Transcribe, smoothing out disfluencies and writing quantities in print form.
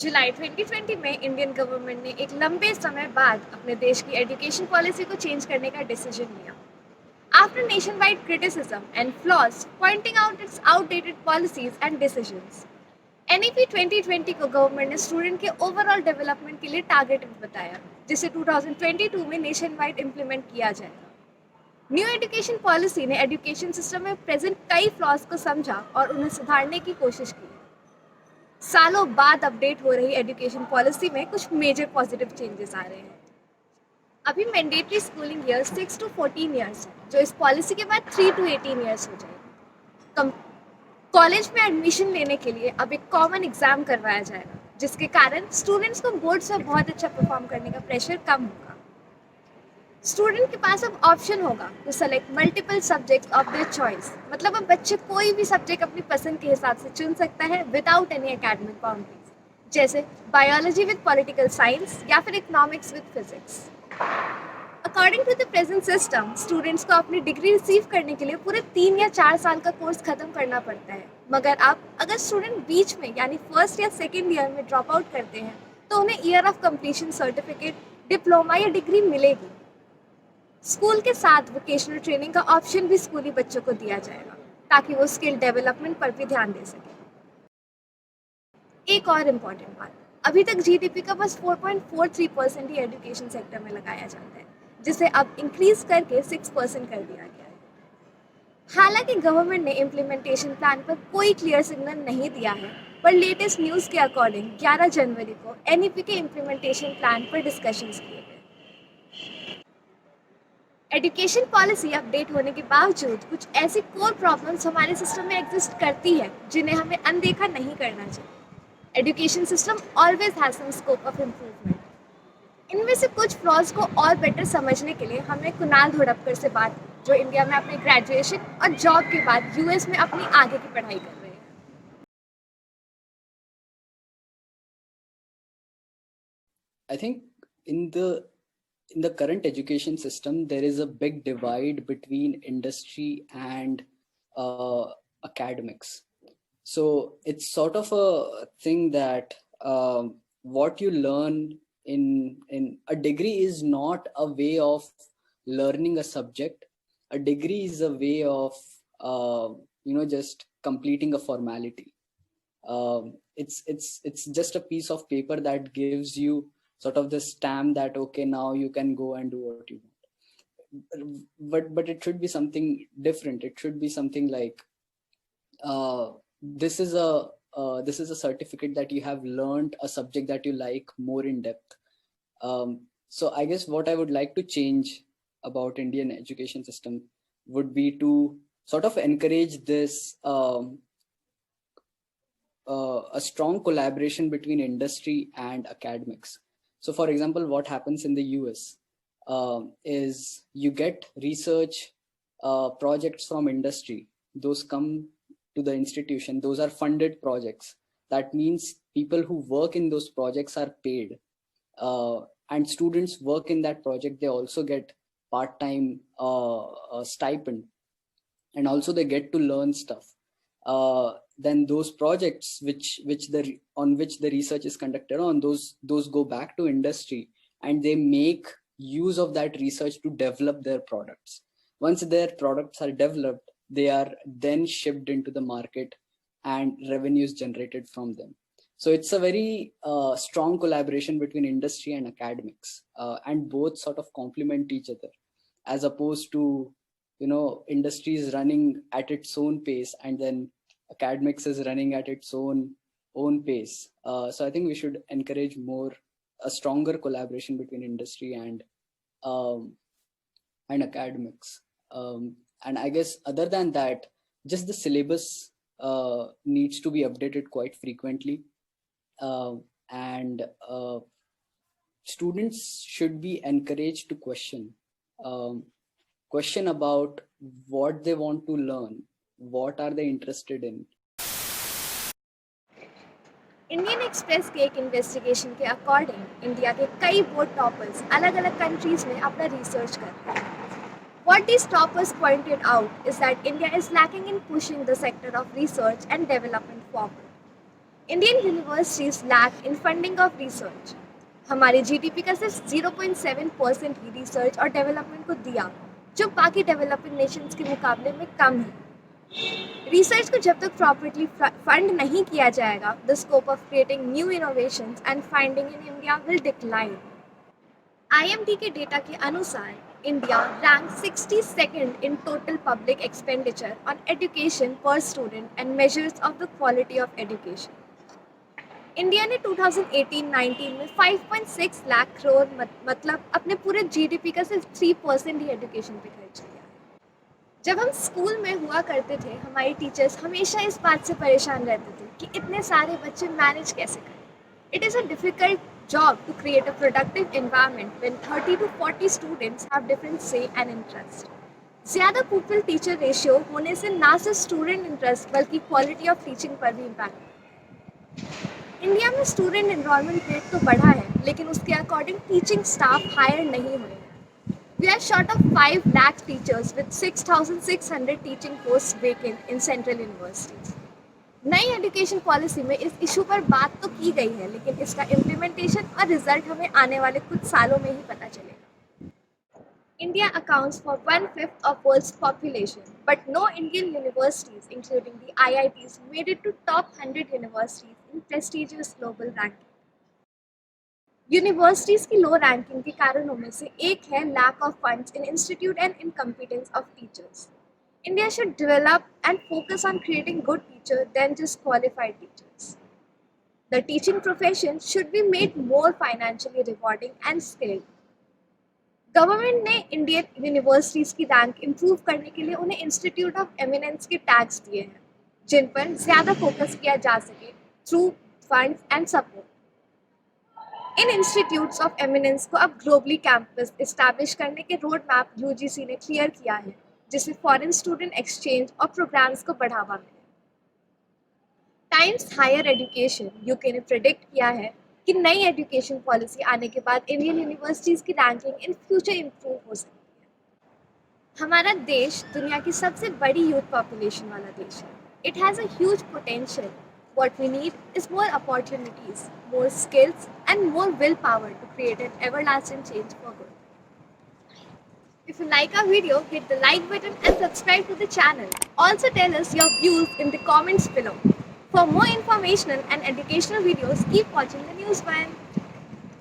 जुलाई 2020 में Indian government ने एक लंबे समय बाद अपने देश की एजुकेशन पॉलिसी को चेंज करने का डिसीजन लिया। After nationwide criticism and flaws pointing out its outdated policies and decisions, NEP 2020 को गवर्नमेंट ने स्टूडेंट के ओवरऑल डेवलपमेंट के लिए टारगेटेड बताया, जिसे 2022 में नेशन वाइड इम्प्लीमेंट किया जाएगा। न्यू एजुकेशन पॉलिसी ने एजुकेशन सिस्टम में प्रेजेंट कई फ्लॉज को समझा और उन्हें सुधारने की कोशिश की। सालों बाद अपडेट हो रही एजुकेशन पॉलिसी में कुछ मेजर पॉजिटिव चेंजेस आ रहे हैं। अभी mandatory schooling year 6 to 14 years है, जो इस पॉलिसी के बाद 3 to 18 ईयर्स हो जाएगी। कॉलेज में एडमिशन लेने के लिए अब एक कॉमन एग्जाम करवाया जाएगा, जिसके कारण स्टूडेंट्स को बोर्ड से बहुत अच्छा परफॉर्म करने का प्रेशर कम होगा। स्टूडेंट के पास अब ऑप्शन होगा to select multiple subjects of their choice, मतलब अब बच्चे कोई भी सब्जेक्ट अपनी पसंद के हिसाब से चुन सकता है विदाउट एनी एकेडमिक बाउंड्रीज, जैसे बायोलॉजी विद पॉलिटिकल साइंस या फिर economics with physics. According to the present system, students को अपनी डिग्री रिसीव करने के लिए पूरे 3 या 4 साल का कोर्स खत्म करना पड़ता है, मगर अब अगर स्टूडेंट बीच में यानी फर्स्ट या सेकेंड ईयर में ड्रॉप आउट करते हैं तो उन्हें year of completion certificate, diploma या डिग्री मिलेगी। स्कूल के साथ वोकेशनल ट्रेनिंग का ऑप्शन भी स्कूली बच्चों को दिया जाएगा, ताकि वो स्किल डेवलपमेंट पर भी ध्यान दे सके। एक और इम्पॉर्टेंट बात, अभी तक जीडीपी का बस 4.43% ही एजुकेशन सेक्टर में लगाया जाता है, जिसे अब इंक्रीज करके 6% कर दिया गया है। हालांकि गवर्नमेंट ने इम्प्लीमेंटेशन प्लान पर कोई क्लियर सिग्नल नहीं दिया है, पर लेटेस्ट न्यूज़ के अकॉर्डिंग 11 जनवरी को एनईपी के इम्प्लीमेंटेशन प्लान पर डिस्कशंस किए गए। एजुकेशन पॉलिसी अपडेट होने के बावजूद कुछ ऐसी कोर प्रॉब्लम्स हमारे सिस्टम में एग्जिस्ट करती है जिन्हें हमें अनदेखा नहीं करना चाहिए। Education system always has some scope of improvement. इनमें से कुछ फ्लॉज को और बेटर समझने के लिए हमने कुणाल धोड़पकर से बात की, जो इंडिया में अपने ग्रेजुएशन और जॉब के बाद यूएस में अपनी आगे की पढ़ाई कर रहे हैं। I think in the current education system, there is a big divide between industry and academics. So it's sort of a thing that what you learn in a degree is not a way of learning a subject. A degree is a way of just completing a formality. It's just a piece of paper that gives you sort of the stamp that okay, now you can go and do what you want. But it should be something different. It should be something like this is a certificate that you have learned a subject that you like more in depth. So I guess what I would like to change about Indian education system would be to sort of encourage this a strong collaboration between industry and academics. So for example, what happens in the US is you get research projects from industry. Those come to the institution. Those are funded projects. That means people who work in those projects are paid. And students work in that project. They also get part-time stipend. And also they get to learn stuff. Then those projects on which the research is conducted on, those go back to industry, and they make use of that research to develop their products. Once their products are developed, they are then shipped into the market and revenues generated from them. So it's a very strong collaboration between industry and academics, and both sort of complement each other, as opposed to industry is running at its own pace and then academics is running at its own pace. So I think we should encourage a stronger collaboration between industry and academics. And I guess other than that, just the syllabus needs to be updated quite frequently. And students should be encouraged to question about what they want to learn, what are they interested in. Indian express के एक investigation के according India के कई board toppers अलग अलग countries में अपना research कर रहे हैं। What these toppers pointed out is that India is lacking in pushing the sector of research and development forward. Indian universities lack in funding of research. हमारे जीडीपी का सिर्फ 0.7% ही रिसर्च और डेवलपमेंट को दिया, जो बाकी डेवलपिंग नेशंस के मुकाबले में कम है। रिसर्च को जब तक प्रॉपर्ली फंड नहीं किया जाएगा, the scope of creating new innovations and finding in India will decline. IMD के डेटा के अनुसार India rank 62nd in total public expenditure on education per student and measures of the quality of education. India ने 2018-19 में 5.6 लाख करोड़ मतलब अपने पूरे GDP का सिर्फ 3% ही एजुकेशन पे खर्च किया। जब हम स्कूल में हुआ करते थे, हमारे टीचर्स हमेशा इस बात से परेशान रहते थे कि इतने सारे बच्चे मैनेज कैसे करें। It is a difficult job to create a productive environment when 30 to 40 students have different say and interest. ज़्यादा पीपल टीचर रेशियो होने से ना सिर्फ स्टूडेंट इंटरेस्ट बल्कि क्वालिटी ऑफ टीचिंग पर भी इम्पैक्ट। इंडिया में स्टूडेंट एनरोलमेंट रेट तो बढ़ा है, लेकिन उसके अकॉर्डिंग टीचिंग स्टाफ हायर नहीं हुए हैं। We are short of 5 lakh teachers with 6,600 teaching post vacant in central universities. नई एजुकेशन पॉलिसी में इस इशू पर बात तो की गई है, लेकिन इसका इम्प्लीमेंटेशन और रिजल्ट हमें आने वाले कुछ सालों में ही पता चलेगा। India accounts for 1/5 of world's population, but no Indian universities, including the IITs, made it to top 100 universities in prestigious global ranking. Universities की low ranking के कारणों में से एक है lack of funds in institute and incompetence of teachers. India should develop and focus on creating good teachers than just qualified teachers. The teaching profession should be made more financially rewarding and skilled. Government ने Indian universities की rank improve करने के लिए उन्हें institute of eminence के tags दिए हैं, जिन पर ज़्यादा फोकस किया जा सके through funds and support. In institutes of eminence को अब ग्लोबली कैंपस इस्टेब्लिश करने के रोड मैप यूजीसी ने क्लियर किया है, जिससे फॉरेन स्टूडेंट एक्सचेंज और प्रोग्राम्स को बढ़ावा मिले। टाइम्स हायर एजुकेशन यूके ने प्रेडिक्ट किया है कि नई एजुकेशन पॉलिसी आने के बाद इंडियन यूनिवर्सिटीज़ की रैंकिंग इन फ्यूचर इम्प्रूव हो सकती है। हमारा देश दुनिया की सबसे बड़ी यूथ पॉपुलेशन वाला देश है। It has a huge potential. What we need is more opportunities, more skills, and more willpower to create an everlasting change for good. If you like our video, hit the like button and subscribe to the channel. Also tell us your views in the comments below. For more informational and educational videos, keep watching the News Van.